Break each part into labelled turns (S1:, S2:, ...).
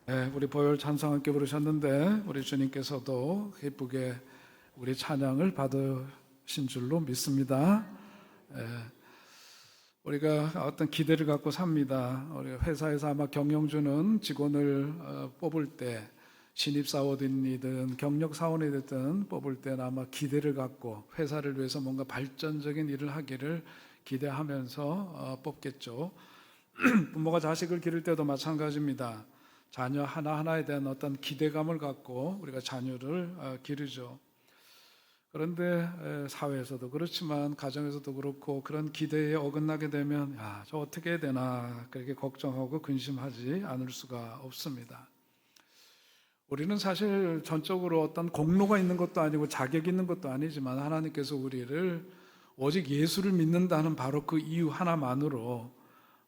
S1: 우리 보혈 찬송 함께 부르셨는데 우리 주님께서도 기쁘게 우리 찬양을 받으신 줄로 믿습니다. 우리가 어떤 기대를 갖고 삽니다. 우리가 회사에서 아마 경영주는 직원을 뽑을 때 신입사원이든 경력사원이 됐든 뽑을 때는 아마 기대를 갖고 회사를 위해서 뭔가 발전적인 일을 하기를 기대하면서 뽑겠죠. 부모가 자식을 기를 때도 마찬가지입니다. 자녀 하나하나에 대한 어떤 기대감을 갖고 우리가 자녀를 기르죠. 그런데 사회에서도 그렇지만 가정에서도 그렇고 그런 기대에 어긋나게 되면 저 어떻게 해야 되나 그렇게 걱정하고 근심하지 않을 수가 없습니다. 우리는 사실 전적으로 어떤 공로가 있는 것도 아니고 자격이 있는 것도 아니지만 하나님께서 우리를 오직 예수를 믿는다는 바로 그 이유 하나만으로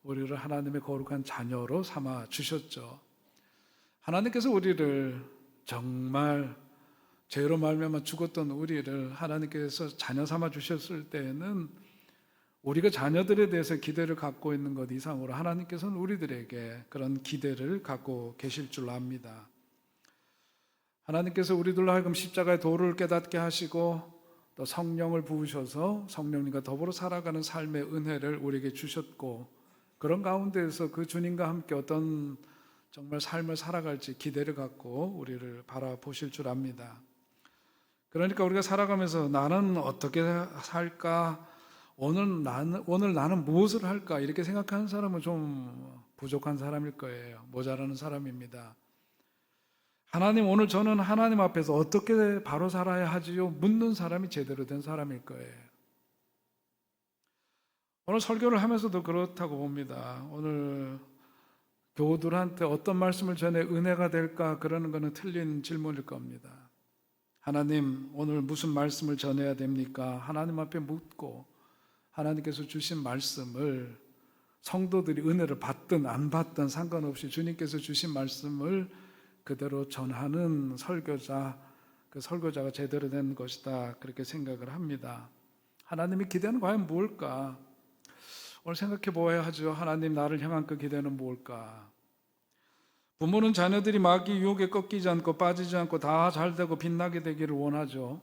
S1: 우리를 하나님의 거룩한 자녀로 삼아 주셨죠. 하나님께서 우리를 정말 죄로 말미암아 죽었던 우리를 하나님께서 자녀 삼아 주셨을 때에는 우리가 자녀들에 대해서 기대를 갖고 있는 것 이상으로 하나님께서는 우리들에게 그런 기대를 갖고 계실 줄 압니다. 하나님께서 우리들로 하여금 십자가의 도를 깨닫게 하시고 또 성령을 부으셔서 성령님과 더불어 살아가는 삶의 은혜를 우리에게 주셨고 그런 가운데에서 그 주님과 함께 어떤 정말 삶을 살아갈지 기대를 갖고 우리를 바라보실 줄 압니다. 그러니까 우리가 살아가면서 나는 어떻게 살까? 오늘 나는 무엇을 할까? 이렇게 생각하는 사람은 좀 부족한 사람일 거예요. 모자라는 사람입니다. 하나님, 오늘 저는 하나님 앞에서 어떻게 바로 살아야 하지요? 묻는 사람이 제대로 된 사람일 거예요. 오늘 설교를 하면서도 그렇다고 봅니다. 오늘 교우들한테 어떤 말씀을 전해 은혜가 될까? 그러는 것은 틀린 질문일 겁니다. 하나님, 오늘 무슨 말씀을 전해야 됩니까? 하나님 앞에 묻고 하나님께서 주신 말씀을 성도들이 은혜를 받든 안 받든 상관없이 주님께서 주신 말씀을 그대로 전하는 설교자, 그 설교자가 제대로 된 것이다 그렇게 생각을 합니다. 하나님의 기대는 과연 뭘까? 오늘 생각해 보아야 하죠. 하나님, 나를 향한 그 기대는 뭘까? 부모는 자녀들이 마귀 유혹에 꺾이지 않고 빠지지 않고 다 잘되고 빛나게 되기를 원하죠.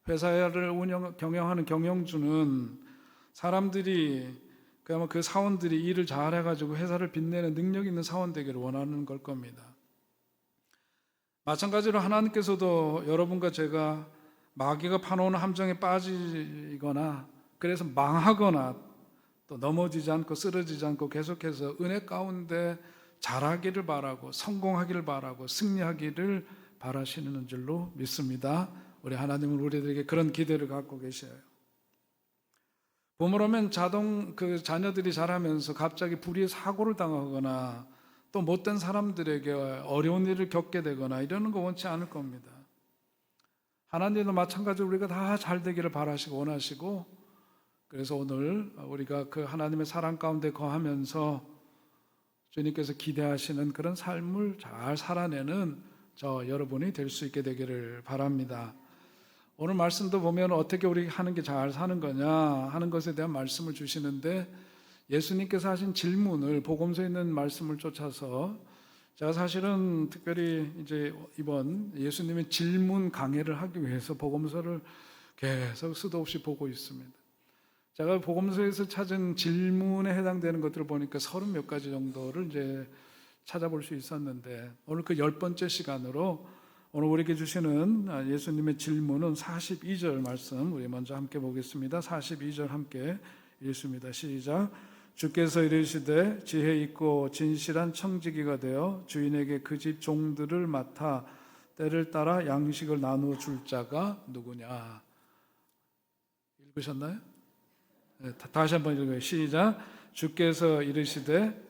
S1: 회사를 경영하는 경영주는 사람들이 그야말로 그 사원들이 일을 잘해가지고 회사를 빛내는 능력 있는 사원 되기를 원하는 걸 겁니다. 마찬가지로 하나님께서도 여러분과 제가 마귀가 파놓은 함정에 빠지거나 그래서 망하거나 또 넘어지지 않고 쓰러지지 않고 계속해서 은혜 가운데 잘하기를 바라고 성공하기를 바라고 승리하기를 바라시는 줄로 믿습니다. 우리 하나님은 우리들에게 그런 기대를 갖고 계셔요. 부모라면 그 자녀들이 자라면서 갑자기 불의의 사고를 당하거나 또 못된 사람들에게 어려운 일을 겪게 되거나 이러는 거 원치 않을 겁니다. 하나님도 마찬가지로 우리가 다 잘 되기를 바라시고 원하시고 그래서 오늘 우리가 그 하나님의 사랑 가운데 거하면서 주님께서 기대하시는 그런 삶을 잘 살아내는 저 여러분이 될 수 있게 되기를 바랍니다. 오늘 말씀도 보면 어떻게 우리 하는 게 잘 사는 거냐 하는 것에 대한 말씀을 주시는데 예수님께서 하신 질문을 복음서에 있는 말씀을 쫓아서 제가 사실은 특별히 이제 이번 예수님의 질문 강해를 하기 위해서 복음서를 계속 수도 없이 보고 있습니다. 제가 복음서에서 찾은 질문에 해당되는 것들을 보니까 30몇 가지 정도를 이제 찾아볼 수 있었는데 오늘 그 10번째 시간으로 오늘 우리에게 주시는 예수님의 질문은 42절 말씀 우리 먼저 함께 보겠습니다. 42절 함께 읽습니다. 시작. 주께서 이르시되 지혜 있고 진실한 청지기가 되어 주인에게 그 집 종들을 맡아 때를 따라 양식을 나누어 줄 자가 누구냐? 읽으셨나요? 네, 다시 한번 읽어요. 시작. 주께서 이르시되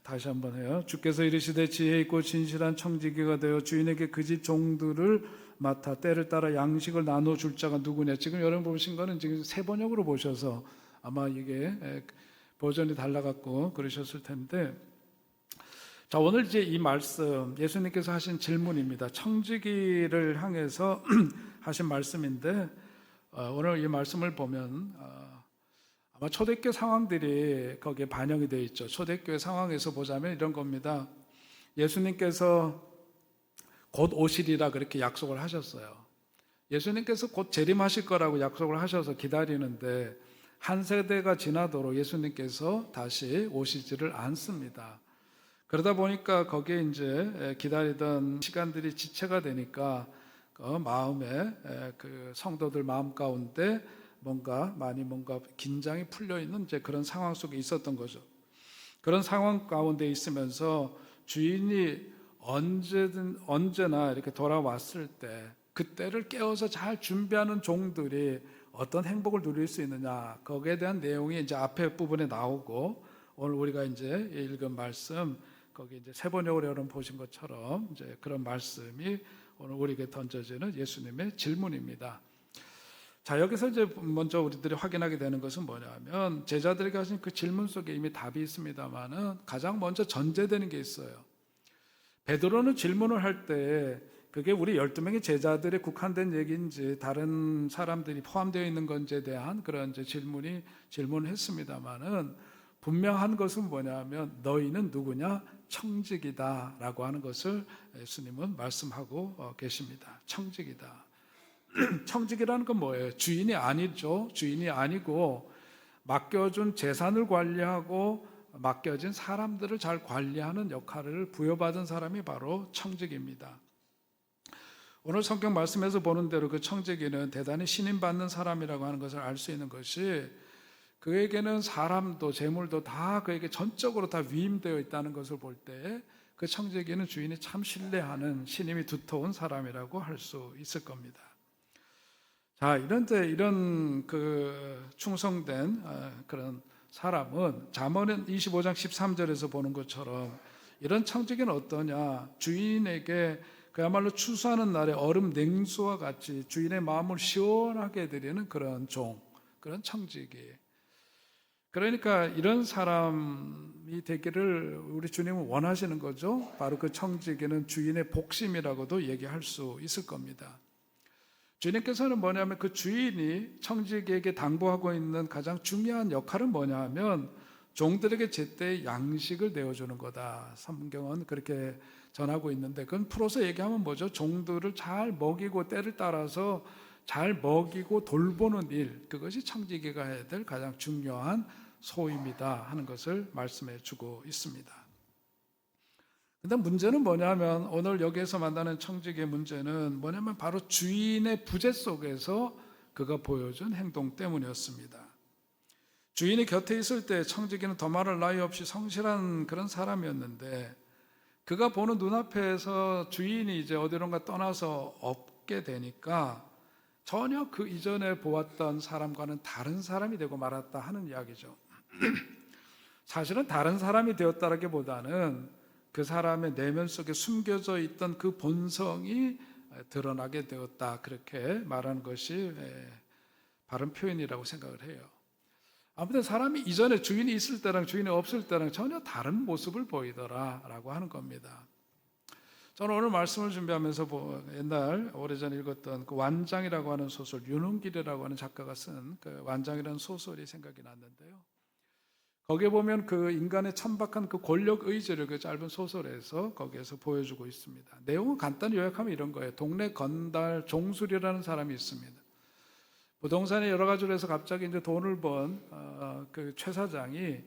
S1: 다시 한번 해요. 주께서 이르시되 지혜 있고 진실한 청지기가 되어 주인에게 그 집 종들을 맡아 때를 따라 양식을 나눠 줄 자가 누구냐. 지금 여러분 보신 거는 지금 세 번역으로 보셔서 아마 이게 버전이 달라갖고 그러셨을 텐데 자, 오늘 이제 이 말씀 예수님께서 하신 질문입니다. 청지기를 향해서 하신 말씀인데 오늘 이 말씀을 보면 아마 초대교회 상황들이 거기에 반영이 되어 있죠. 초대교회 상황에서 보자면 이런 겁니다. 예수님께서 곧 오시리라 그렇게 약속을 하셨어요. 예수님께서 곧 재림하실 거라고 약속을 하셔서 기다리는데 한 세대가 지나도록 예수님께서 다시 오시지를 않습니다. 그러다 보니까 거기에 이제 기다리던 시간들이 지체가 되니까 그 마음에 그 성도들 마음 가운데 뭔가 긴장이 풀려 있는 이제 그런 상황 속에 있었던 거죠. 그런 상황 가운데 있으면서 주인이 언제나 이렇게 돌아왔을 때 그때를 깨워서 잘 준비하는 종들이 어떤 행복을 누릴 수 있느냐, 거기에 대한 내용이 이제 앞에 부분에 나오고, 오늘 우리가 이제 읽은 말씀 거기 이제 세 번역으로 여러분 보신 것처럼 이제 그런 말씀이 오늘 우리에게 던져지는 예수님의 질문입니다. 자, 여기서 이제 먼저 우리들이 확인하게 되는 것은 뭐냐면, 제자들에게 하신 그 질문 속에 이미 답이 있습니다만은 가장 먼저 전제되는 게 있어요. 베드로는 질문을 할 때 그게 우리 12명의 제자들에 국한된 얘기인지 다른 사람들이 포함되어 있는 건지에 대한 그런 이제 질문을 했습니다만은, 분명한 것은 뭐냐면 너희는 누구냐? 청직이다 라고 하는 것을 예수님은 말씀하고 계십니다. 청직이다. 청직이라는 건 뭐예요? 주인이 아니죠. 주인이 아니고 맡겨준 재산을 관리하고 맡겨진 사람들을 잘 관리하는 역할을 부여받은 사람이 바로 청직입니다. 오늘 성경 말씀에서 보는 대로 그 청지기는 대단히 신임받는 사람이라고 하는 것을 알 수 있는 것이, 그에게는 사람도 재물도 다 그에게 전적으로 다 위임되어 있다는 것을 볼 때 그 청지기는 주인이 참 신뢰하는 신임이 두터운 사람이라고 할 수 있을 겁니다. 자, 이런 그 충성된 그런 사람은 잠언 25장 13절에서 보는 것처럼 이런 청지기는 어떠냐? 주인에게 그야말로 추수하는 날에 얼음 냉수와 같이 주인의 마음을 시원하게 해드리는 그런 종, 그런 청지기. 그러니까 이런 사람이 되기를 우리 주님은 원하시는 거죠. 바로 그 청지기는 주인의 복심이라고도 얘기할 수 있을 겁니다. 주님께서는 뭐냐면 그 주인이 청지기에게 당부하고 있는 가장 중요한 역할은 뭐냐 하면 종들에게 제때 양식을 내어주는 거다. 성경은 그렇게 전하고 있는데, 그건 풀어서 얘기하면 뭐죠? 종들을 잘 먹이고 때를 따라서 잘 먹이고 돌보는 일, 그것이 청지기가 해야 될 가장 중요한 소임이다 하는 것을 말씀해 주고 있습니다. 근데 문제는 뭐냐면 오늘 여기에서 만나는 청지기의 문제는 뭐냐면 바로 주인의 부재 속에서 그가 보여준 행동 때문이었습니다. 주인이 곁에 있을 때 청지기는 더 말할 나위 없이 성실한 그런 사람이었는데, 그가 보는 눈앞에서 주인이 이제 어디론가 떠나서 없게 되니까 전혀 그 이전에 보았던 사람과는 다른 사람이 되고 말았다 하는 이야기죠. 사실은 다른 사람이 되었다라기보다는 그 사람의 내면 속에 숨겨져 있던 그 본성이 드러나게 되었다, 그렇게 말하는 것이 바른 표현이라고 생각을 해요. 아무튼 사람이 이전에 주인이 있을 때랑 주인이 없을 때랑 전혀 다른 모습을 보이더라라고 하는 겁니다. 저는 오늘 말씀을 준비하면서 옛날 오래전에 읽었던 그 완장이라고 하는 소설, 윤흥길이라고 하는 작가가 쓴 그 완장이라는 소설이 생각이 났는데요. 거기에 보면 그 인간의 천박한 그 권력 의지를 그 짧은 소설에서 거기에서 보여주고 있습니다. 내용은 간단히 요약하면 이런 거예요. 동네 건달 종술이라는 사람이 있습니다. 부동산에 여러 가지로 해서 갑자기 이제 돈을 번 그 최 사장이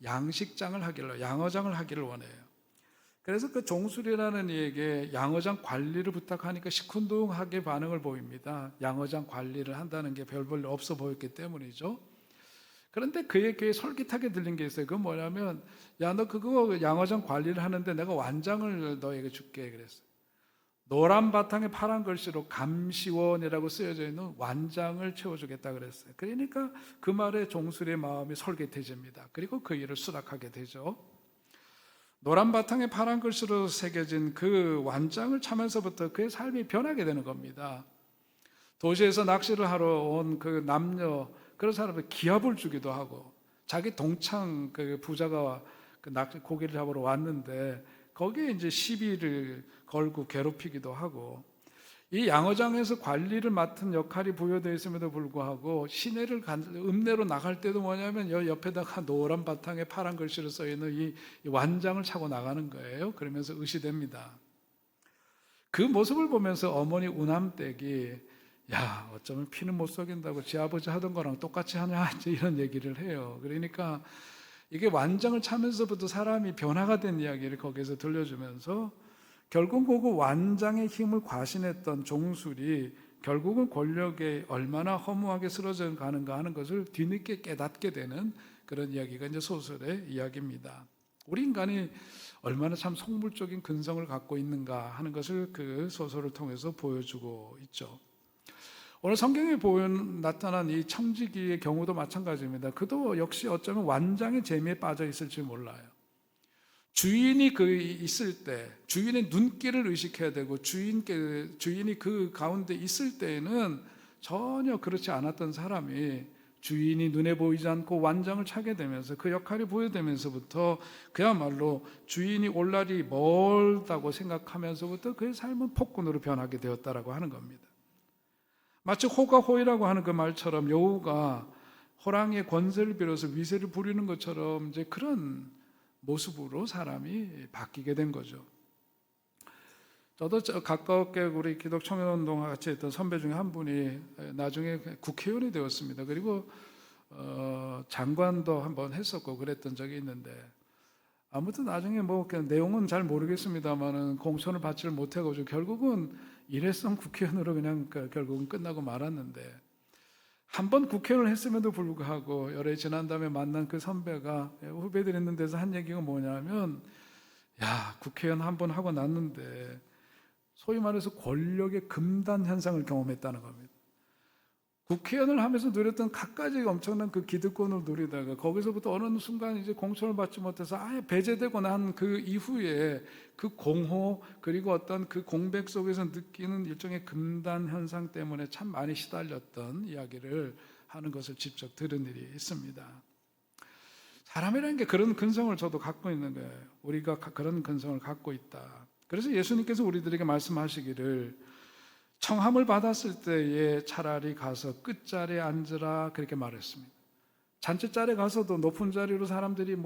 S1: 양식장을 하기를, 양어장을 하기를 원해요. 그래서 그 종술이라는 이에게 양어장 관리를 부탁하니까 시큰둥하게 반응을 보입니다. 양어장 관리를 한다는 게 별 볼 없어 보였기 때문이죠. 그런데 그에게 솔깃하게 들린 게 있어요. 그건 뭐냐면, 야, 너 그거 양어장 관리를 하는데 내가 완장을 너에게 줄게 그랬어요. 노란 바탕에 파란 글씨로 감시원이라고 쓰여져 있는 완장을 채워주겠다 그랬어요. 그러니까 그 말에 종술의 마음이 솔깃해집니다. 그리고 그 일을 수락하게 되죠. 노란 바탕에 파란 글씨로 새겨진 그 완장을 차면서부터 그의 삶이 변하게 되는 겁니다. 도시에서 낚시를 하러 온 그 남녀, 그런 사람을 기합을 주기도 하고, 자기 동창 그 부자가 그 고기를 잡으러 왔는데 거기에 이제 시비를 걸고 괴롭히기도 하고, 이 양어장에서 관리를 맡은 역할이 부여되어 있음에도 불구하고 시내를 읍내로 나갈 때도 뭐냐면 옆에다가 노란 바탕에 파란 글씨로 써 있는 이 완장을 차고 나가는 거예요. 그러면서 의시됩니다. 그 모습을 보면서 어머니 우남댁이 야, 어쩌면 피는 못 속인다고 지 아버지 하던 거랑 똑같이 하냐 이런 얘기를 해요. 그러니까 이게 완장을 차면서부터 사람이 변화가 된 이야기를 거기에서 들려주면서 결국 그 완장의 힘을 과신했던 종술이 결국은 권력에 얼마나 허무하게 쓰러져 가는가 하는 것을 뒤늦게 깨닫게 되는 그런 이야기가 이제 소설의 이야기입니다. 우리 인간이 얼마나 참 속물적인 근성을 갖고 있는가 하는 것을 그 소설을 통해서 보여주고 있죠. 오늘 성경에 나타난 이 청지기의 경우도 마찬가지입니다. 그도 역시 어쩌면 완장의 재미에 빠져 있을지 몰라요. 주인이 있을 때, 주인의 눈길을 의식해야 되고, 주인이 그 가운데 있을 때에는 전혀 그렇지 않았던 사람이 주인이 눈에 보이지 않고 완장을 차게 되면서 그 역할이 부여되면서부터 그야말로 주인이 올 날이 멀다고 생각하면서부터 그의 삶은 폭군으로 변하게 되었다라고 하는 겁니다. 마치 호가호이라고 하는 그 말처럼 여우가 호랑이의 권세를 빌어서 위세를 부리는 것처럼 이제 그런 모습으로 사람이 바뀌게 된 거죠. 저도 가깝게 우리 기독청년운동과 같이 했던 선배 중에 한 분이 나중에 국회의원이 되었습니다. 그리고 장관도 한번 했었고 그랬던 적이 있는데 아무튼 나중에 뭐 내용은 잘 모르겠습니다만은 공천을 받지를 못해가지고 결국은 일회성 국회의원으로 그냥 결국은 끝나고 말았는데 한 번 국회의원을 했음에도 불구하고 열흘 지난 다음에 만난 그 선배가 후배들 있는 데서 한 얘기가 뭐냐면 야, 국회의원 한 번 하고 났는데 소위 말해서 권력의 금단 현상을 경험했다는 겁니다. 국회의원을 하면서 누렸던 갖가지 엄청난 그 기득권을 누리다가 거기서부터 어느 순간 이제 공천을 받지 못해서 아예 배제되고 난 그 이후에 그 공호 그리고 어떤 그 공백 속에서 느끼는 일종의 금단 현상 때문에 참 많이 시달렸던 이야기를 하는 것을 직접 들은 일이 있습니다. 사람이라는 게 그런 근성을 저도 갖고 있는 거예요. 우리가 그런 근성을 갖고 있다. 그래서 예수님께서 우리들에게 말씀하시기를 청함을 받았을 때에 차라리 가서 끝자리에 앉으라 그렇게 말했습니다. 잔치자리에 가서도 높은 자리로 사람들이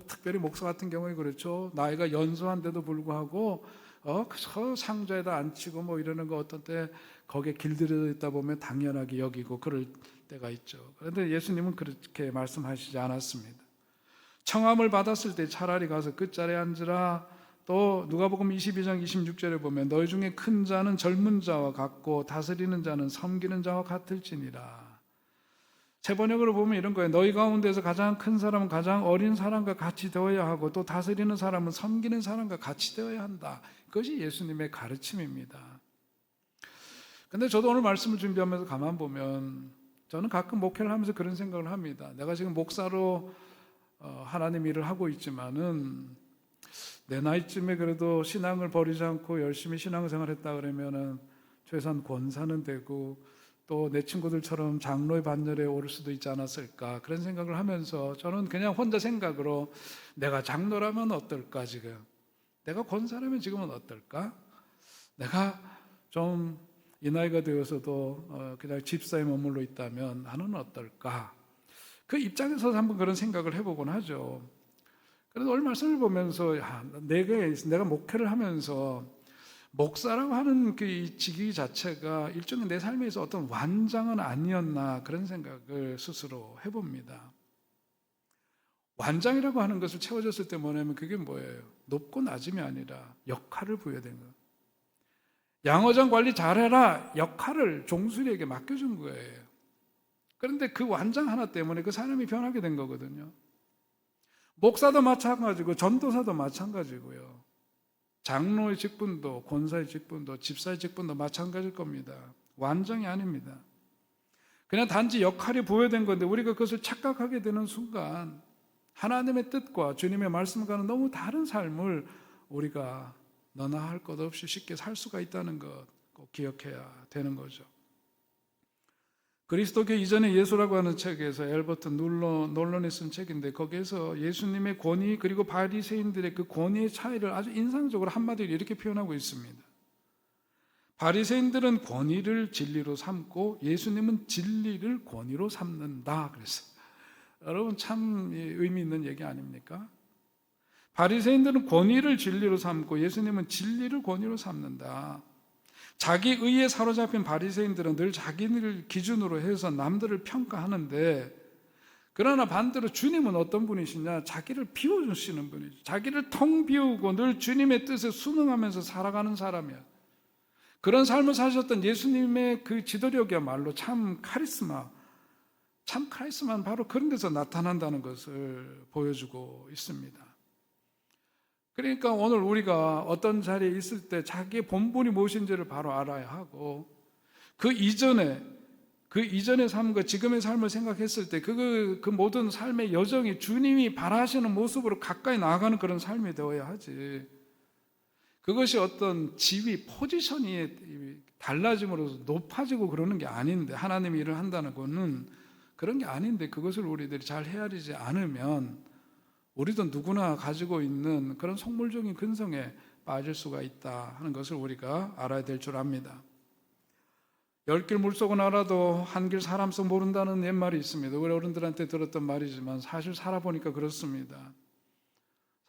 S1: 특별히 목사 같은 경우에 그렇죠. 나이가 연소한데도 불구하고 그 상자에다 앉히고 이러는 거 어떤 때 거기에 길들여져 있다 보면 당연하게 여기고 그럴 때가 있죠. 그런데 예수님은 그렇게 말씀하시지 않았습니다. 청함을 받았을 때 차라리 가서 끝자리에 앉으라. 또 누가복음 22장 26절에 보면 너희 중에 큰 자는 젊은 자와 같고 다스리는 자는 섬기는 자와 같을지니라. 새 번역으로 보면 이런 거예요. 너희 가운데서 가장 큰 사람은 가장 어린 사람과 같이 되어야 하고 또 다스리는 사람은 섬기는 사람과 같이 되어야 한다. 그것이 예수님의 가르침입니다. 근데 저도 오늘 말씀을 준비하면서 가만 보면 저는 가끔 목회를 하면서 그런 생각을 합니다. 내가 지금 목사로 하나님 일을 하고 있지만은 내 나이쯤에 그래도 신앙을 버리지 않고 열심히 신앙생활 했다 그러면은 최소한 권사는 되고 또 내 친구들처럼 장로의 반열에 오를 수도 있지 않았을까 그런 생각을 하면서 저는 그냥 혼자 생각으로 내가 장로라면 어떨까 지금 내가 권사라면 지금은 어떨까 내가 좀 이 나이가 되어서도 그냥 집사에 머물러 있다면 나는 어떨까 그 입장에서 한번 그런 생각을 해보곤 하죠. 그래서 오늘 말씀을 보면서 내가 목회를 하면서 목사라고 하는 그 직위 자체가 일종의 내 삶에서 어떤 완장은 아니었나 그런 생각을 스스로 해봅니다. 완장이라고 하는 것을 채워졌을 때 뭐냐면 그게 뭐예요? 높고 낮음이 아니라 역할을 부여된 거예요. 양어장 관리 잘해라 역할을 종술이에게 맡겨준 거예요. 그런데 그 완장 하나 때문에 그 사람이 변하게 된 거거든요. 목사도 마찬가지고 전도사도 마찬가지고요. 장로의 직분도 권사의 직분도 집사의 직분도 마찬가지일 겁니다. 완전히 아닙니다. 그냥 단지 역할이 부여된 건데 우리가 그것을 착각하게 되는 순간 하나님의 뜻과 주님의 말씀과는 너무 다른 삶을 우리가 너나 할 것 없이 쉽게 살 수가 있다는 것 꼭 기억해야 되는 거죠. 그리스도교 이전의 예수라고 하는 책에서 엘버트 놀런이 쓴 책인데 거기에서 예수님의 권위 그리고 바리새인들의 그 권위의 차이를 아주 인상적으로 한마디로 이렇게 표현하고 있습니다. 바리새인들은 권위를 진리로 삼고 예수님은 진리를 권위로 삼는다 그랬어요. 여러분 참 의미 있는 얘기 아닙니까? 바리새인들은 권위를 진리로 삼고 예수님은 진리를 권위로 삼는다. 자기 의에 사로잡힌 바리새인들은 늘 자기를 기준으로 해서 남들을 평가하는데, 그러나 반대로 주님은 어떤 분이시냐? 자기를 비워주시는 분이죠. 자기를 텅 비우고 늘 주님의 뜻에 순응하면서 살아가는 사람이야. 그런 삶을 사셨던 예수님의 그 지도력이야말로 참 카리스마는 바로 그런 데서 나타난다는 것을 보여주고 있습니다. 그러니까 오늘 우리가 어떤 자리에 있을 때 자기의 본분이 무엇인지를 바로 알아야 하고, 그 이전의 삶과 지금의 삶을 생각했을 때 그 모든 삶의 여정이 주님이 바라시는 모습으로 가까이 나아가는 그런 삶이 되어야 하지. 그것이 어떤 지위, 포지션이 달라짐으로써 높아지고 그러는 게 아닌데, 하나님이 일을 한다는 것은 그런 게 아닌데, 그것을 우리들이 잘 헤아리지 않으면 우리도 누구나 가지고 있는 그런 속물적인 근성에 빠질 수가 있다 하는 것을 우리가 알아야 될 줄 압니다. 열 길 물속은 알아도 한 길 사람 속 모른다는 옛말이 있습니다. 우리 어른들한테 들었던 말이지만 사실 살아보니까 그렇습니다.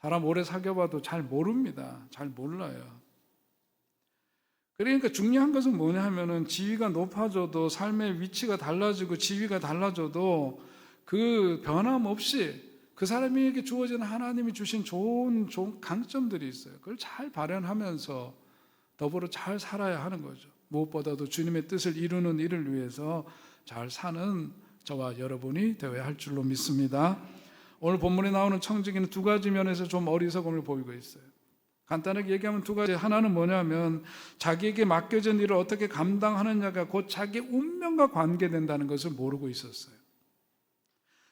S1: 사람 오래 사귀어봐도 잘 모릅니다. 잘 몰라요. 그러니까 중요한 것은 뭐냐 하면은, 지위가 높아져도 삶의 위치가 달라지고 지위가 달라져도 그 변함없이 그 사람에게 주어진 하나님이 주신 좋은 강점들이 있어요. 그걸 잘 발현하면서 더불어 잘 살아야 하는 거죠. 무엇보다도 주님의 뜻을 이루는 일을 위해서 잘 사는 저와 여러분이 되어야 할 줄로 믿습니다. 오늘 본문에 나오는 청지기는 두 가지 면에서 좀 어리석음을 보이고 있어요. 간단하게 얘기하면 두 가지. 하나는 뭐냐면, 자기에게 맡겨진 일을 어떻게 감당하느냐가 곧 자기 운명과 관계된다는 것을 모르고 있었어요.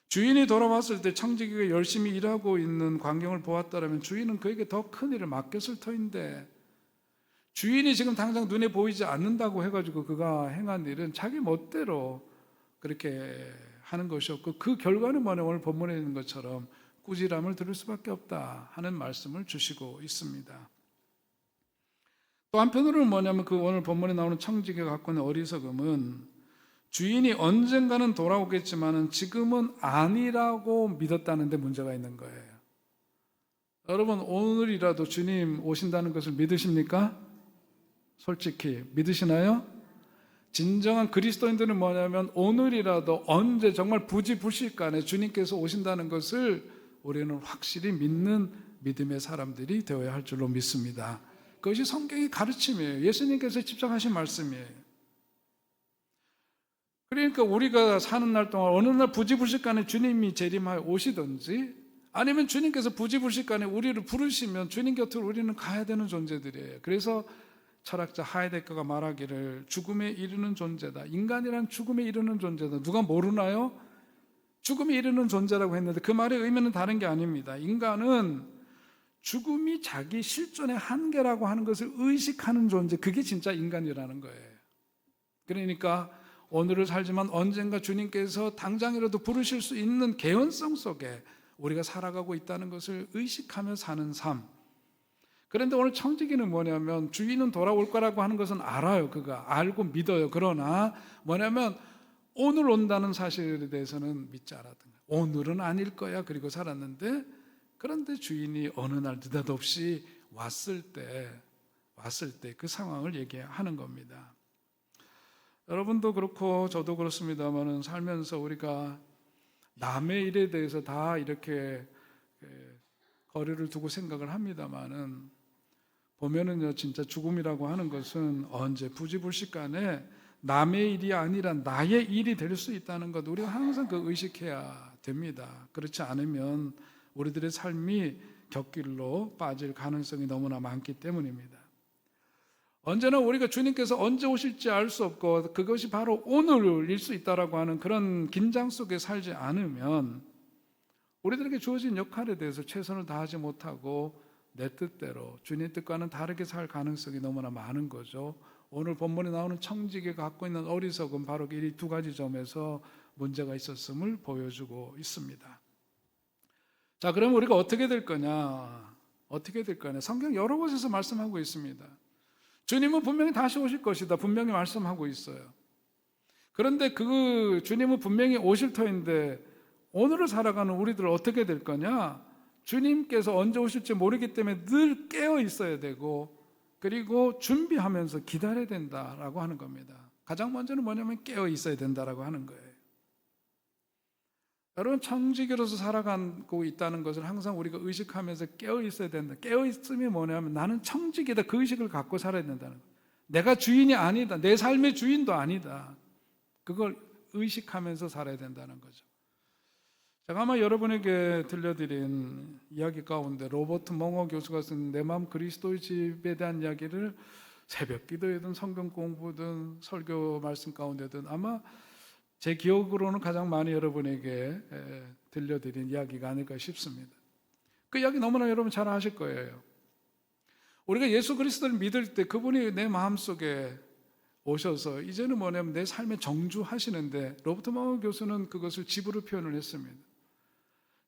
S1: 주인이 돌아왔을 때 청지기가 열심히 일하고 있는 광경을 보았다면 주인은 그에게 더 큰 일을 맡겼을 터인데, 주인이 지금 당장 눈에 보이지 않는다고 해가지고 그가 행한 일은 자기 멋대로 그렇게 하는 것이었고, 그 결과는 뭐냐, 오늘 본문에 있는 것처럼 꾸지람을 들을 수밖에 없다 하는 말씀을 주시고 있습니다. 또 한편으로는 뭐냐면, 그 오늘 본문에 나오는 청지기가 갖고 있는 어리석음은, 주인이 언젠가는 돌아오겠지만은 지금은 아니라고 믿었다는 데 문제가 있는 거예요. 여러분, 오늘이라도 주님 오신다는 것을 믿으십니까? 솔직히 믿으시나요? 진정한 그리스도인들은 뭐냐면, 오늘이라도 언제 정말 부지불식간에 주님께서 오신다는 것을 우리는 확실히 믿는 믿음의 사람들이 되어야 할 줄로 믿습니다. 그것이 성경의 가르침이에요. 예수님께서 집착하신 말씀이에요. 그러니까 우리가 사는 날 동안 어느 날 부지불식간에 주님이 재림하여 오시든지, 아니면 주님께서 부지불식간에 우리를 부르시면 주님 곁으로 우리는 가야 되는 존재들이에요. 그래서 철학자 하이데거가 말하기를 죽음에 이르는 존재다. 인간이란 죽음에 이르는 존재다. 누가 모르나요? 죽음에 이르는 존재라고 했는데 그 말의 의미는 다른 게 아닙니다. 인간은 죽음이 자기 실존의 한계라고 하는 것을 의식하는 존재, 그게 진짜 인간이라는 거예요. 그러니까 오늘을 살지만 언젠가 주님께서 당장이라도 부르실 수 있는 개연성 속에 우리가 살아가고 있다는 것을 의식하며 사는 삶. 그런데 오늘 청지기는 뭐냐면, 주인은 돌아올 거라고 하는 것은 알아요. 그가 알고 믿어요. 그러나 뭐냐면, 오늘 온다는 사실에 대해서는 믿지 않았던 거예요. 오늘은 아닐 거야. 그리고 살았는데, 그런데 주인이 어느 날 느닷없이 왔을 때 그 상황을 얘기하는 겁니다. 여러분도 그렇고 저도 그렇습니다만은, 살면서 우리가 남의 일에 대해서 다 이렇게 거리를 두고 생각을 합니다만은, 보면은요, 진짜 죽음이라고 하는 것은 언제 부지불식간에 남의 일이 아니라 나의 일이 될 수 있다는 것, 우리가 항상 그 의식해야 됩니다. 그렇지 않으면 우리들의 삶이 곁길로 빠질 가능성이 너무나 많기 때문입니다. 언제나 우리가 주님께서 언제 오실지 알 수 없고, 그것이 바로 오늘일 수 있다라고 하는 그런 긴장 속에 살지 않으면 우리들에게 주어진 역할에 대해서 최선을 다하지 못하고 내 뜻대로 주님 뜻과는 다르게 살 가능성이 너무나 많은 거죠. 오늘 본문에 나오는 청지기가 갖고 있는 어리석음, 바로 이 두 가지 점에서 문제가 있었음을 보여주고 있습니다. 자, 그럼 우리가 어떻게 될 거냐? 성경 여러 곳에서 말씀하고 있습니다. 주님은 분명히 다시 오실 것이다. 분명히 말씀하고 있어요. 그런데 그 주님은 분명히 오실 터인데 오늘을 살아가는 우리들 어떻게 될 거냐? 주님께서 언제 오실지 모르기 때문에 늘 깨어 있어야 되고 그리고 준비하면서 기다려야 된다라고 하는 겁니다. 가장 먼저는 뭐냐면 깨어 있어야 된다라고 하는 거예요. 여러분, 청지기로서 살아가고 있다는 것을 항상 우리가 의식하면서 깨어 있어야 된다. 깨어 있음이 뭐냐면 나는 청지기다. 그 의식을 갖고 살아야 된다는 거예요. 내가 주인이 아니다. 내 삶의 주인도 아니다. 그걸 의식하면서 살아야 된다는 거죠. 제가 아마 여러분에게 들려드린 이야기 가운데 로버트 몽어 교수가 쓴 내 마음 그리스도의 집에 대한 이야기를 새벽 기도든 성경 공부든 설교 말씀 가운데든 아마 제 기억으로는 가장 많이 여러분에게 들려드린 이야기가 아닐까 싶습니다. 그 이야기 너무나 여러분 잘 아실 거예요. 우리가 예수 그리스도를 믿을 때 그분이 내 마음속에 오셔서 이제는 뭐냐면 내 삶에 정주하시는데 로버트 몽어 교수는 그것을 집으로 표현을 했습니다.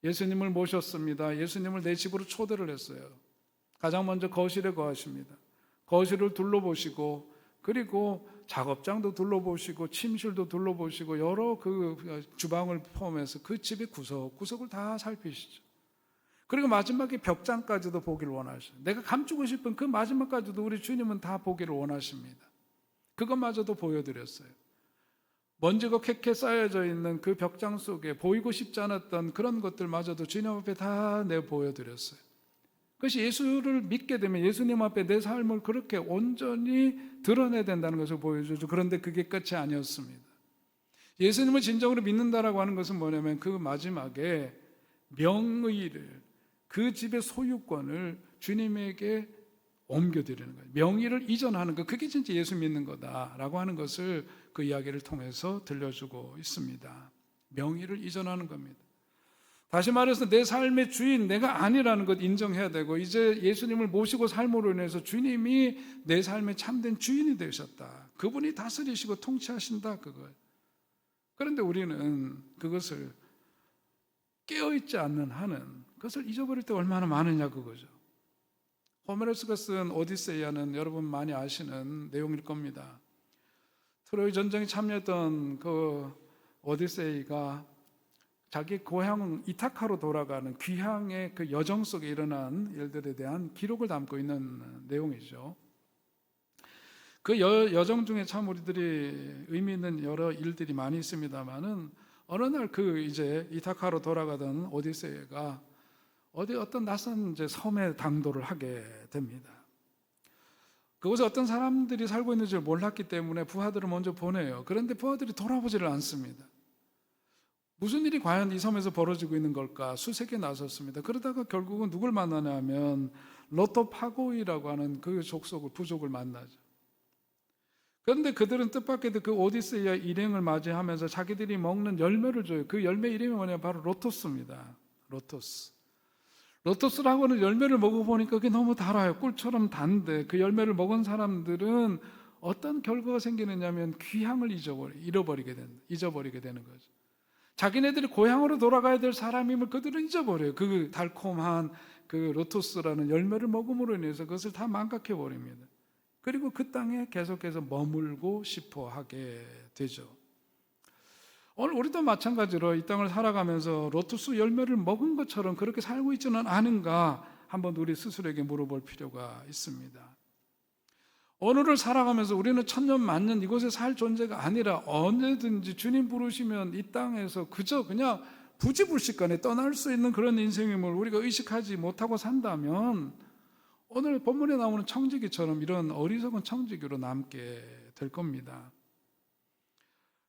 S1: 예수님을 모셨습니다. 예수님을 내 집으로 초대를 했어요. 가장 먼저 거실에 거하십니다. 거실을 둘러보시고 그리고 작업장도 둘러보시고 침실도 둘러보시고 여러 그 주방을 포함해서 그 집의 구석구석을 다 살피시죠. 그리고 마지막에 벽장까지도 보기를 원하셔요. 내가 감추고 싶은 그 마지막까지도 우리 주님은 다 보기를 원하십니다. 그것마저도 보여드렸어요. 먼지가 캑캑 쌓여져 있는 그 벽장 속에 보이고 싶지 않았던 그런 것들마저도 주님 앞에 다 내보여드렸어요. 그것이 예수를 믿게 되면 예수님 앞에 내 삶을 그렇게 온전히 드러내야 된다는 것을 보여주죠. 그런데 그게 끝이 아니었습니다. 예수님을 진정으로 믿는다라고 하는 것은 뭐냐면 그 마지막에 명의를, 그 집의 소유권을 주님에게 옮겨드리는 거예요. 명의를 이전하는 것, 그게 진짜 예수 믿는 거다라고 하는 것을 그 이야기를 통해서 들려주고 있습니다. 명의를 이전하는 겁니다. 다시 말해서 내 삶의 주인, 내가 아니라는 것 인정해야 되고 이제 예수님을 모시고 삶으로 인해서 주님이 내 삶의 참된 주인이 되셨다. 그분이 다스리시고 통치하신다, 그걸. 그런데 우리는 그것을 깨어있지 않는 한은 그것을 잊어버릴 때 얼마나 많으냐 그거죠. 호메로스가 쓴 오디세이아는 여러분 많이 아시는 내용일 겁니다. 트로이 전쟁에 참여했던 그 오디세이가 자기 고향 이타카로 돌아가는 귀향의 그 여정 속에 일어난 일들에 대한 기록을 담고 있는 내용이죠. 그 여정 중에 참 우리들이 의미 있는 여러 일들이 많이 있습니다만은 어느 날 그 이제 이타카로 돌아가던 오디세이가 어떤 낯선 이제 섬에 당도를 하게 됩니다. 그곳에 어떤 사람들이 살고 있는 줄 몰랐기 때문에 부하들을 먼저 보내요. 그런데 부하들이 돌아보지를 않습니다. 무슨 일이 과연 이 섬에서 벌어지고 있는 걸까 수색에 나섰습니다. 그러다가 결국은 누굴 만나냐면 로토 파고이라고 하는 그 부족을 만나죠. 그런데 그들은 뜻밖에도 그 오디세이아 일행을 맞이하면서 자기들이 먹는 열매를 줘요. 그 열매 이름이 뭐냐면 바로 로토스입니다. 로토스라고 하는 열매를 먹어보니까 그게 너무 달아요. 꿀처럼 단데 그 열매를 먹은 사람들은 어떤 결과가 생기느냐면 귀향을 잊어버리게 되는 거죠. 자기네들이 고향으로 돌아가야 될 사람임을 그들은 잊어버려요. 그 달콤한 그 로토스라는 열매를 먹음으로 인해서 그것을 다 망각해 버립니다. 그리고 그 땅에 계속해서 머물고 싶어 하게 되죠. 오늘 우리도 마찬가지로 이 땅을 살아가면서 로토스 열매를 먹은 것처럼 그렇게 살고 있지는 않은가 한번 우리 스스로에게 물어볼 필요가 있습니다. 오늘을 살아가면서 우리는 천년 만년 이곳에 살 존재가 아니라 언제든지 주님 부르시면 이 땅에서 그냥 부지불식간에 떠날 수 있는 그런 인생임을 우리가 의식하지 못하고 산다면 오늘 본문에 나오는 청지기처럼 이런 어리석은 청지기로 남게 될 겁니다.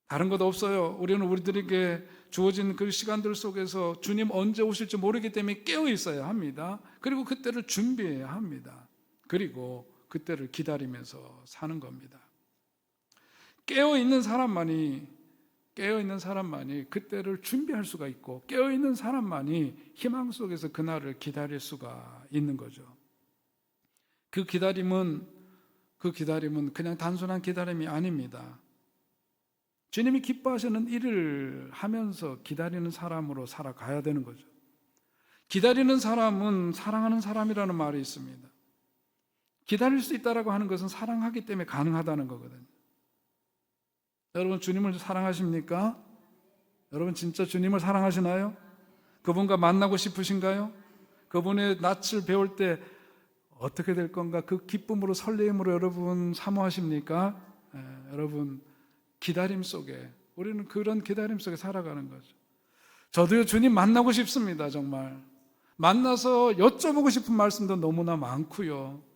S1: 다른 것 없어요. 우리는 우리들에게 주어진 그 시간들 속에서 주님 언제 오실지 모르기 때문에 깨어 있어야 합니다. 그리고 그때를 준비해야 합니다. 그리고 그때를 기다리면서 사는 겁니다. 깨어있는 사람만이 그때를 준비할 수가 있고 깨어있는 사람만이 희망 속에서 그날을 기다릴 수가 있는 거죠. 그 기다림은 그냥 단순한 기다림이 아닙니다. 주님이 기뻐하시는 일을 하면서 기다리는 사람으로 살아가야 되는 거죠. 기다리는 사람은 사랑하는 사람이라는 말이 있습니다. 기다릴 수 있다라고 하는 것은 사랑하기 때문에 가능하다는 거거든요. 여러분 주님을 사랑하십니까? 여러분 진짜 주님을 사랑하시나요? 그분과 만나고 싶으신가요? 그분의 낯을 배울 때 어떻게 될 건가? 그 기쁨으로 설레임으로 여러분 사모하십니까? 여러분 기다림 속에 우리는 그런 기다림 속에 살아가는 거죠. 저도요 주님 만나고 싶습니다. 정말 만나서 여쭤보고 싶은 말씀도 너무나 많고요.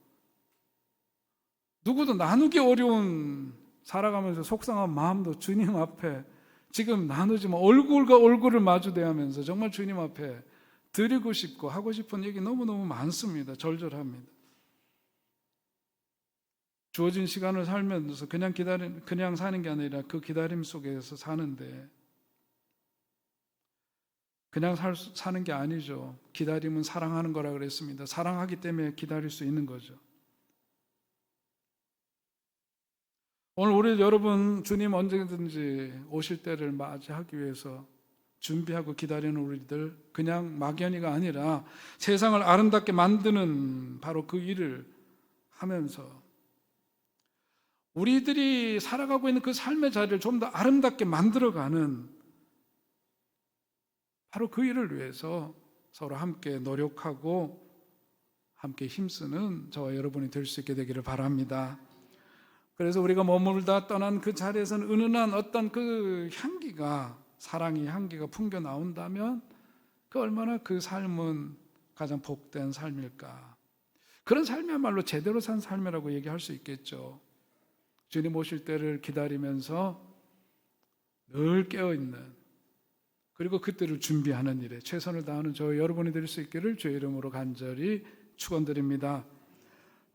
S1: 누구도 나누기 어려운 살아가면서 속상한 마음도 주님 앞에 지금 나누지만 얼굴과 얼굴을 마주대하면서 정말 주님 앞에 드리고 싶고 하고 싶은 얘기 너무너무 많습니다. 절절합니다. 주어진 시간을 살면서 그냥 사는 게 아니라 그 기다림 속에서 사는데 그냥 사는 게 아니죠. 기다림은 사랑하는 거라 그랬습니다. 사랑하기 때문에 기다릴 수 있는 거죠. 오늘 우리 여러분 주님 언제든지 오실 때를 맞이하기 위해서 준비하고 기다리는 우리들 그냥 막연히가 아니라 세상을 아름답게 만드는 바로 그 일을 하면서 우리들이 살아가고 있는 그 삶의 자리를 좀 더 아름답게 만들어가는 바로 그 일을 위해서 서로 함께 노력하고 함께 힘쓰는 저와 여러분이 될 수 있게 되기를 바랍니다. 그래서 우리가 머물다 떠난 그 자리에서는 은은한 어떤 그 향기가 사랑의 향기가 풍겨 나온다면 그 얼마나 그 삶은 가장 복된 삶일까. 그런 삶이야말로 제대로 산 삶이라고 얘기할 수 있겠죠. 주님 오실 때를 기다리면서 늘 깨어있는 그리고 그때를 준비하는 일에 최선을 다하는 저 여러분이 될 수 있기를 주의 이름으로 간절히 축원드립니다.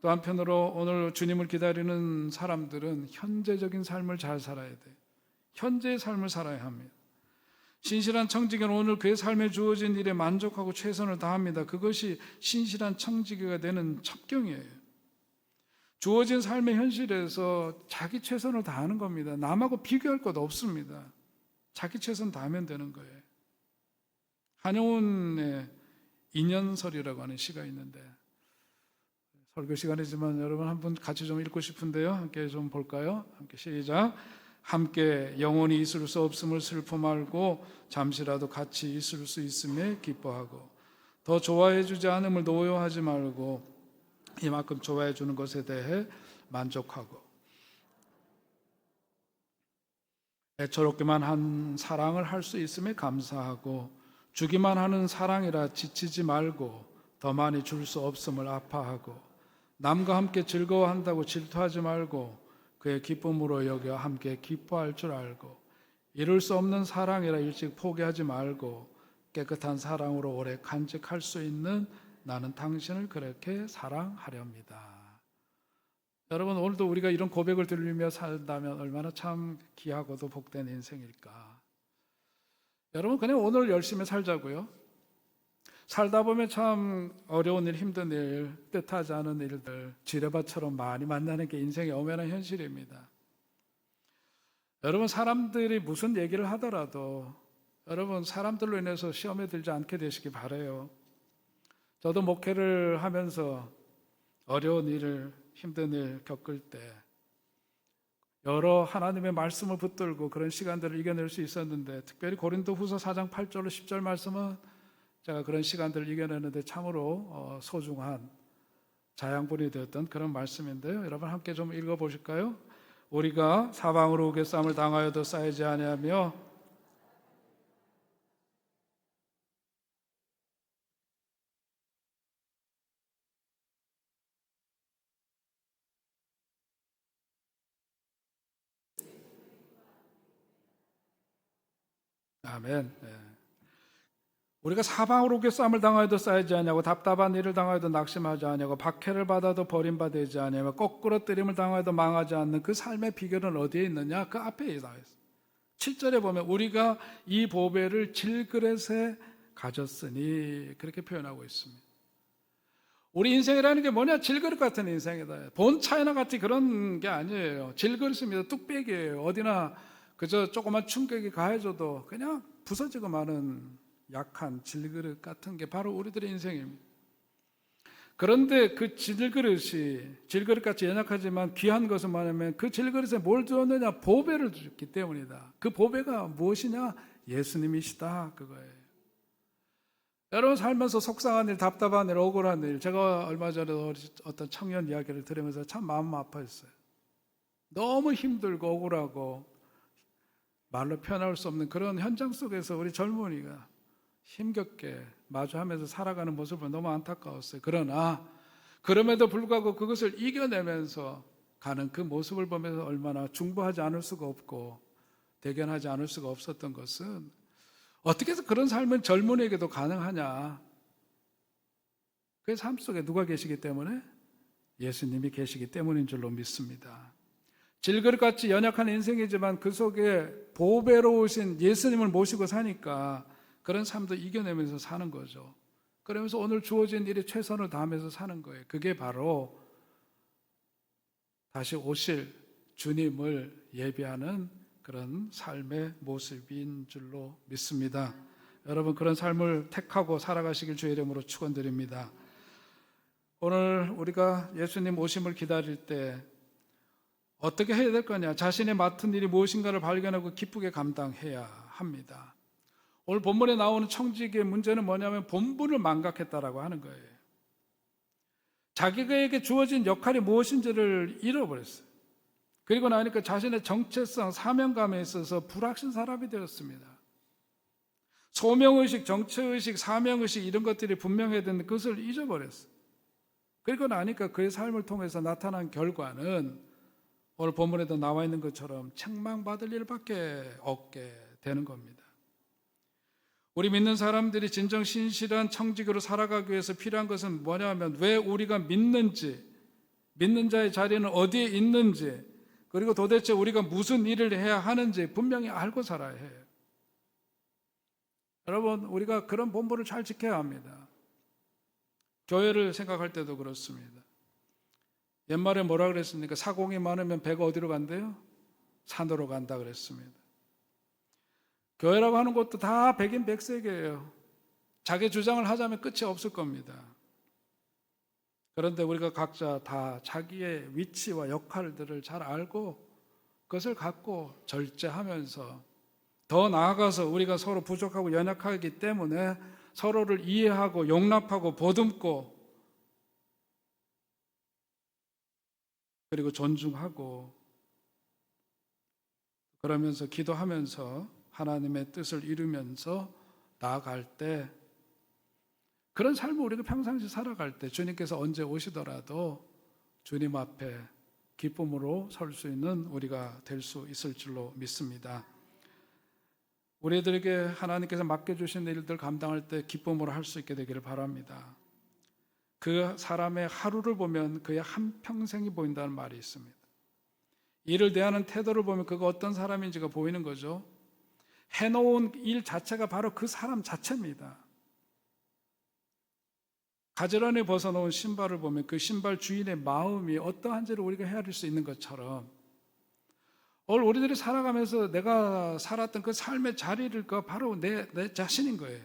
S1: 또 한편으로 오늘 주님을 기다리는 사람들은 현재적인 삶을 잘 살아야 돼요. 현재의 삶을 살아야 합니다. 신실한 청지기는 오늘 그의 삶에 주어진 일에 만족하고 최선을 다합니다. 그것이 신실한 청지기가 되는 첩경이에요. 주어진 삶의 현실에서 자기 최선을 다하는 겁니다. 남하고 비교할 것 없습니다. 자기 최선 다하면 되는 거예요. 한영훈의 인연설이라고 하는 시가 있는데 설교 시간이지만 여러분 한번 같이 좀 읽고 싶은데요. 함께 좀 볼까요? 함께 시작. 함께 영원히 있을 수 없음을 슬퍼 말고 잠시라도 같이 있을 수 있음에 기뻐하고 더 좋아해 주지 않음을 노여하지 말고 이만큼 좋아해 주는 것에 대해 만족하고 애처롭기만 한 사랑을 할 수 있음에 감사하고 주기만 하는 사랑이라 지치지 말고 더 많이 줄 수 없음을 아파하고 남과 함께 즐거워한다고 질투하지 말고 그의 기쁨으로 여겨 함께 기뻐할 줄 알고 이룰 수 없는 사랑이라 일찍 포기하지 말고 깨끗한 사랑으로 오래 간직할 수 있는 나는 당신을 그렇게 사랑하렵니다. 여러분 오늘도 우리가 이런 고백을 들으며 살다면 얼마나 참 귀하고도 복된 인생일까. 여러분 그냥 오늘 열심히 살자고요. 살다 보면 참 어려운 일, 힘든 일, 뜻하지 않은 일들 지뢰밭처럼 많이 만나는 게 인생의 엄연한 현실입니다. 여러분 사람들이 무슨 얘기를 하더라도 여러분 사람들로 인해서 시험에 들지 않게 되시기 바라요. 저도 목회를 하면서 어려운 일을 힘든 일 겪을 때 여러 하나님의 말씀을 붙들고 그런 시간들을 이겨낼 수 있었는데 특별히 고린도후서 4장 8절 10절 말씀은 제가 그런 시간들을 이겨내는데 참으로 소중한 자양분이 되었던 그런 말씀인데요. 여러분 함께 좀 읽어보실까요? 우리가 사방으로 우겨쌈을 당하여도 쌓이지 아니하며 아멘. 네. 우리가 사방으로 우겨쌈을 당하여도 쌓이지 아니하고 답답한 일을 당하여도 낙심하지 아니하고 박해를 받아도 버림받지 아니하며 거꾸로 뜨림을 당하여도 망하지 않는 그 삶의 비결은 어디에 있느냐? 그 앞에 나와 있어요. 7절에 보면 우리가 이 보배를 질그릇에 가졌으니 그렇게 표현하고 있습니다. 우리 인생이라는 게 뭐냐? 질그릇 같은 인생이다. 본 차이나 같이 그런 게 아니에요. 질그릇입니다. 뚝배기예요. 어디나 그저 조그만 충격이 가해져도 그냥 부서지고 마는 약한 질그릇 같은 게 바로 우리들의 인생입니다. 그런데 그 질그릇같이 연약하지만 귀한 것은 뭐냐면 그 질그릇에 뭘 주었느냐? 보배를 줬기 때문이다. 그 보배가 무엇이냐? 예수님이시다, 그거예요. 여러분 살면서 속상한 일, 답답한 일, 억울한 일, 제가 얼마 전에 어떤 청년 이야기를 들으면서 참 마음 아파했어요. 너무 힘들고 억울하고 말로 표현할 수 없는 그런 현장 속에서 우리 젊은이가 힘겹게 마주하면서 살아가는 모습을 너무 안타까웠어요. 그러나 그럼에도 불구하고 그것을 이겨내면서 가는 그 모습을 보면서 얼마나 중보하지 않을 수가 없고 대견하지 않을 수가 없었던 것은, 어떻게 해서 그런 삶은 젊은이에게도 가능하냐? 그 삶 속에 누가 계시기 때문에? 예수님이 계시기 때문인 줄로 믿습니다. 질그릇같이 연약한 인생이지만 그 속에 보배로우신 예수님을 모시고 사니까 그런 삶도 이겨내면서 사는 거죠. 그러면서 오늘 주어진 일에 최선을 다하면서 사는 거예요. 그게 바로 다시 오실 주님을 예비하는 그런 삶의 모습인 줄로 믿습니다. 여러분 그런 삶을 택하고 살아가시길 주의 이름으로 축원드립니다. 오늘 우리가 예수님 오심을 기다릴 때 어떻게 해야 될 거냐? 자신의 맡은 일이 무엇인가를 발견하고 기쁘게 감당해야 합니다. 오늘 본문에 나오는 청지기의 문제는 뭐냐면 본분을 망각했다라고 하는 거예요. 자기에게 주어진 역할이 무엇인지를 잃어버렸어요. 그리고 나니까 자신의 정체성, 사명감에 있어서 불확신 사람이 되었습니다. 소명의식, 정체의식, 사명의식 이런 것들이 분명해야 되는데 그것을 잊어버렸어요. 그리고 나니까 그의 삶을 통해서 나타난 결과는 오늘 본문에도 나와 있는 것처럼 책망받을 일밖에 없게 되는 겁니다. 우리 믿는 사람들이 진정 신실한 청지기로 살아가기 위해서 필요한 것은 뭐냐면 왜 우리가 믿는지, 믿는 자의 자리는 어디에 있는지, 그리고 도대체 우리가 무슨 일을 해야 하는지 분명히 알고 살아야 해요. 여러분 우리가 그런 본분을 잘 지켜야 합니다. 교회를 생각할 때도 그렇습니다. 옛말에 뭐라 그랬습니까? 사공이 많으면 배가 어디로 간대요? 산으로 간다 그랬습니다. 교회라고 하는 것도 다 백인백색이에요. 자기 주장을 하자면 끝이 없을 겁니다. 그런데 우리가 각자 다 자기의 위치와 역할들을 잘 알고 그것을 갖고 절제하면서 더 나아가서 우리가 서로 부족하고 연약하기 때문에 서로를 이해하고 용납하고 보듬고 그리고 존중하고 그러면서 기도하면서 하나님의 뜻을 이루면서 나아갈 때, 그런 삶을 우리가 평상시 살아갈 때 주님께서 언제 오시더라도 주님 앞에 기쁨으로 설 수 있는 우리가 될 수 있을 줄로 믿습니다. 우리들에게 하나님께서 맡겨주신 일들 감당할 때 기쁨으로 할 수 있게 되기를 바랍니다. 그 사람의 하루를 보면 그의 한평생이 보인다는 말이 있습니다. 일을 대하는 태도를 보면 그가 어떤 사람인지가 보이는 거죠. 해놓은 일 자체가 바로 그 사람 자체입니다. 가지런히 벗어놓은 신발을 보면 그 신발 주인의 마음이 어떠한지를 우리가 헤아릴 수 있는 것처럼 오늘 우리들이 살아가면서 내가 살았던 그 삶의 자리를 바로 내 자신인 거예요.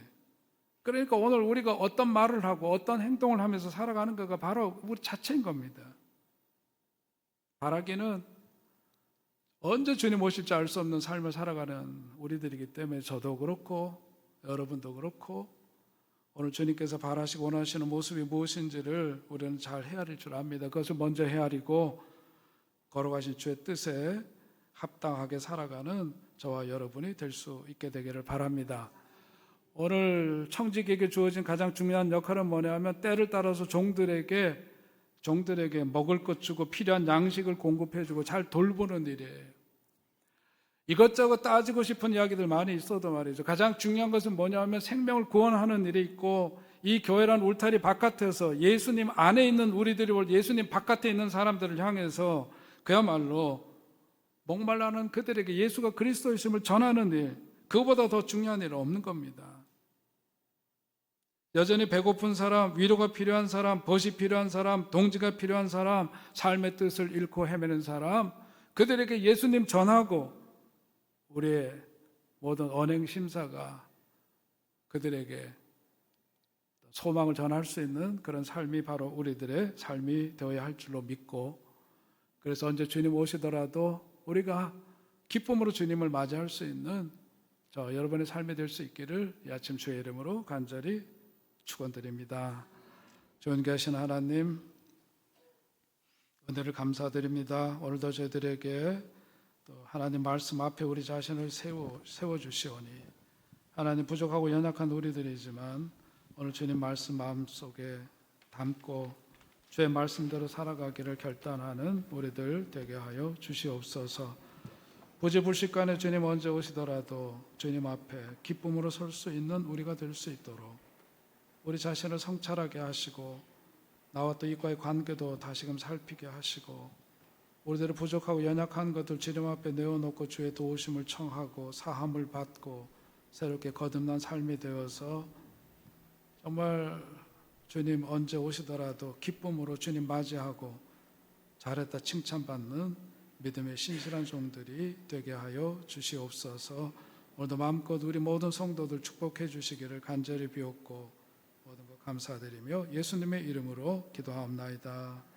S1: 그러니까 오늘 우리가 어떤 말을 하고 어떤 행동을 하면서 살아가는 거가 바로 우리 자체인 겁니다. 바라기는 언제 주님 오실지 알 수 없는 삶을 살아가는 우리들이기 때문에 저도 그렇고 여러분도 그렇고 오늘 주님께서 바라시고 원하시는 모습이 무엇인지를 우리는 잘 헤아릴 줄 압니다. 그것을 먼저 헤아리고 걸어가신 주의 뜻에 합당하게 살아가는 저와 여러분이 될 수 있게 되기를 바랍니다. 오늘 청지기에게 주어진 가장 중요한 역할은 뭐냐면 때를 따라서 종들에게 먹을 것 주고 필요한 양식을 공급해주고 잘 돌보는 일이에요. 이것저것 따지고 싶은 이야기들 많이 있어도 말이죠. 가장 중요한 것은 뭐냐면 생명을 구원하는 일이 있고 이 교회란 울타리 바깥에서 예수님 안에 있는 우리들이 올 예수님 바깥에 있는 사람들을 향해서 그야말로 목말라는 그들에게 예수가 그리스도이심을 전하는 일, 그거보다 더 중요한 일은 없는 겁니다. 여전히 배고픈 사람, 위로가 필요한 사람, 벗이 필요한 사람, 동지가 필요한 사람, 삶의 뜻을 잃고 헤매는 사람, 그들에게 예수님 전하고 우리의 모든 언행 심사가 그들에게 소망을 전할 수 있는 그런 삶이 바로 우리들의 삶이 되어야 할 줄로 믿고, 그래서 언제 주님 오시더라도 우리가 기쁨으로 주님을 맞이할 수 있는 여러분의 삶이 될 수 있기를 이 아침 주의 이름으로 간절히 축원드립니다. 존귀하신 하나님, 은혜를 감사드립니다. 오늘도 저희들에게 또 하나님 말씀 앞에 우리 자신을 세워주시오니, 하나님 부족하고 연약한 우리들이지만 오늘 주님 말씀 마음속에 담고 주의 말씀대로 살아가기를 결단하는 우리들 되게 하여 주시옵소서. 부지불식간에 주님 언제 오시더라도 주님 앞에 기쁨으로 설 수 있는 우리가 될 수 있도록 우리 자신을 성찰하게 하시고, 나와 또 이과의 관계도 다시금 살피게 하시고, 우리들의 부족하고 연약한 것들 주님 앞에 내어놓고 주의 도우심을 청하고 사함을 받고 새롭게 거듭난 삶이 되어서 정말 주님 언제 오시더라도 기쁨으로 주님 맞이하고 잘했다 칭찬받는 믿음의 신실한 종들이 되게 하여 주시옵소서. 오늘도 마음껏 우리 모든 성도들 축복해 주시기를 간절히 비옵고 모든 것 감사드리며 예수님의 이름으로 기도하옵나이다.